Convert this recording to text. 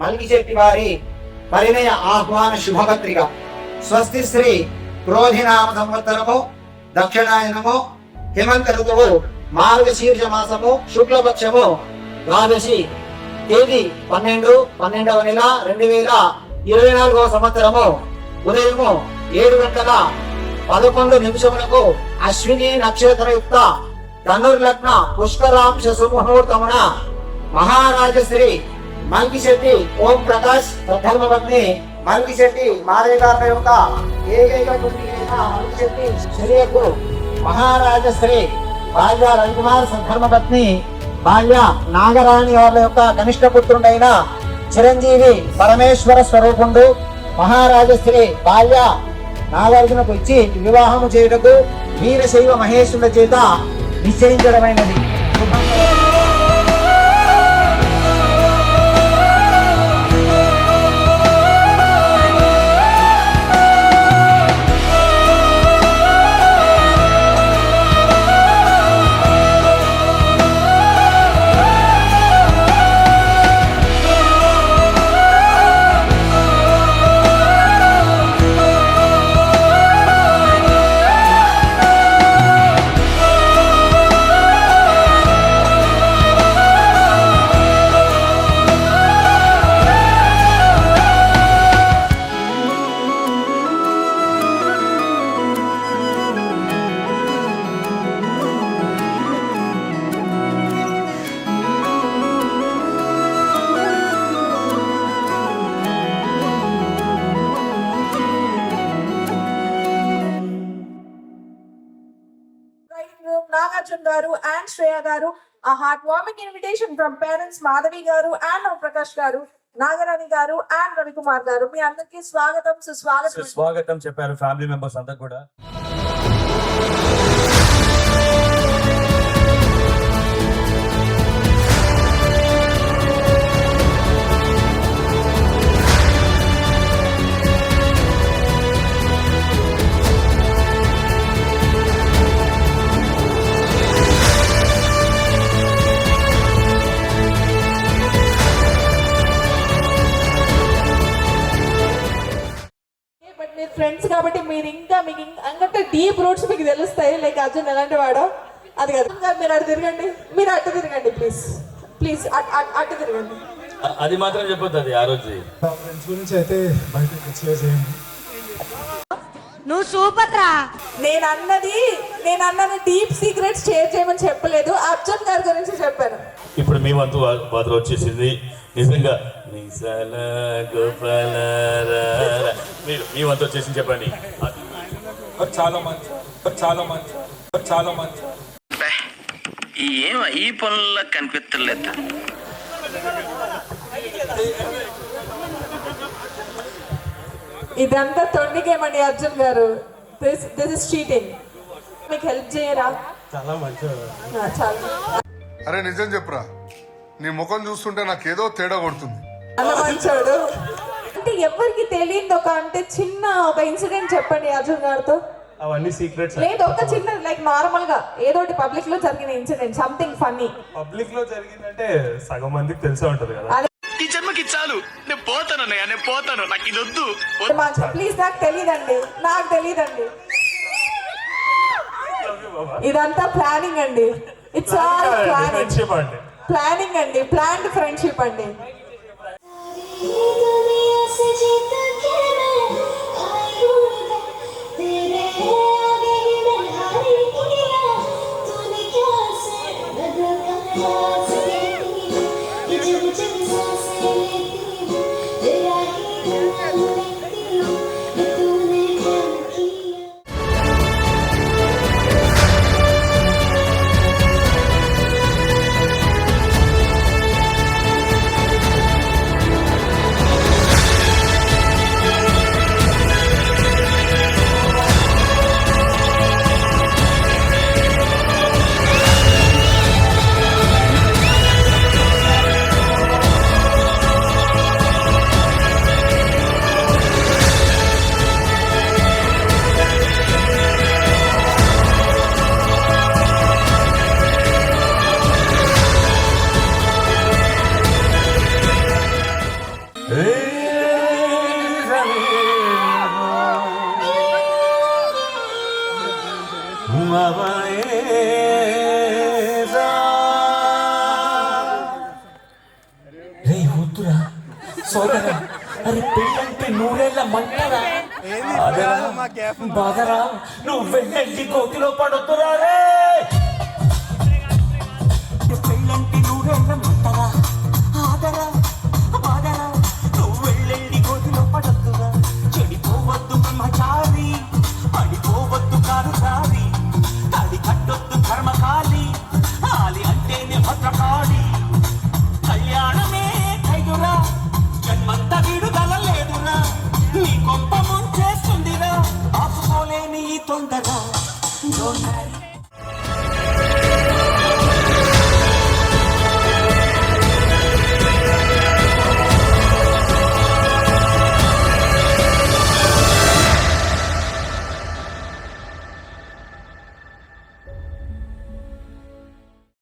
మల్కిశెట్టి వారి పరిణయ ఆహ్వాన శుభపత్రిక. స్వస్తి శ్రీ క్రోధినామ సంవత్సరము దక్షిణాయనము హేమంత ఋతువు మార్గశీర్ష మాసము శుక్లపక్షము ద్వాదశి తేదీ 12/12వ నెల 2024వ సంవత్సరము ఉదయము 7:11 అశ్విని నక్షత్రయుక్త ధనుర్లగ్న పుష్కరాంశ సుముహూర్తమున మహారాజశ్రీ మల్కిశెట్టి ఓం ప్రకాష్ ధర్మపత్ని మల్కిశెట్టి మారయ్య గారి యొక్క ఏకైక పుత్రి మల్కిశెట్టి శ్రీయకు మహారాజశ్రీ బాల్య రవికుమార్ ధర్మపత్ని బాల్య నాగరాణి వాళ్ళ యొక్క కనిష్ట పుత్రుడైన చిరంజీవి పరమేశ్వర స్వరూపుండు మహారాజశ్రీ బాల్య నాగార్జునకు ఇచ్చి వివాహము చేయుటకు వీరశైవ మహేశ్వరుల చేత నిశ్చయించడమైనది. Nagarjuna garu and Shreya garu, a heartwarming invitation from parents Madhavi garu and Prakash garu, Nagarani garu and Ravi Kumar garu. మీ అందరికీ స్వాగతం సుస్వాగతం చెప్పారు ఫ్యామిలీ మెంబర్స్ అందరూ కూడా. ఫ్రెండ్స్ కాబట్టి మీకు ఇంకా డీప్ రూట్స్ మీకు తెలుస్తాయి. లైక్ అర్జున్ ఎలాంటి వాడో అది కాదు. మీరు అటు తిరగండి ప్లీజ్ అటు తిరగండి. అది మాత్రం చెప్పొద్దు. అది ఆ రోజు ఫ్రెండ్స్ గురించి అయితే బయట చేయండి. నువ్వు సూపర్ రా. నేను అన్నది డీప్ సీక్రెట్స్ షేర్ చేయమని చెప్పలేదు, అర్జున్ గారి గురించి చెప్పాను. ఇప్పుడు మీ వంతు బాధలు వచ్చేసింది. నిజంగా మీరు మీ వంతు వచ్చేసి చెప్పండి. చాలా మంచి ఈ పనుల్లో కనిపించలేదు. ఇదంతా తొండికేమండి అర్జున్ గారు. This is cheating. మీకు హెల్ప్ చేయరా? చాలా మంచి. అరే నిజం చెప్పురా, నీ ముఖం చూస్తుంటే నాకేదో తేడా కొడుతుంది. అలా మంచోడు అంటే ఎవరికి తెలియదు. చిన్న ఒక ఇన్సిడెంట్ చెప్పండి అర్జున్ గారితో. అవన్నీ సీక్రెట్స్ లేదు, ఒక చిన్న లైక్ నార్మల్ గా ఏదో పబ్లిక్ లో జరిగిన ఇన్సిడెంట్, సంథింగ్ ఫన్నీ. పబ్లిక్ లో జరిగిందంటే సగం మందికి తెలిసే ఉంటది కదా. ఈ జన్మకి చాలు, నేను పోతాను, నాకు ఇది వద్దు. ప్లీజ్ నాకు తెలియదండి. ఇదంతా ప్లానింగ్ అండి. ఇట్స్ ఆల్ ప్లానింగ్ అండి. ప్లాన్డ్ ఫ్రెండ్షిప్ అండి. వద్దురా సోదరా, అరే పెళ్ళంటే నూరేళ్ళ మంటరా, బాధరా, నువ్వు వెళ్ళండి గోతిలో పడొద్దురా రే. పెళ్ళంటే నూరేళ్ళ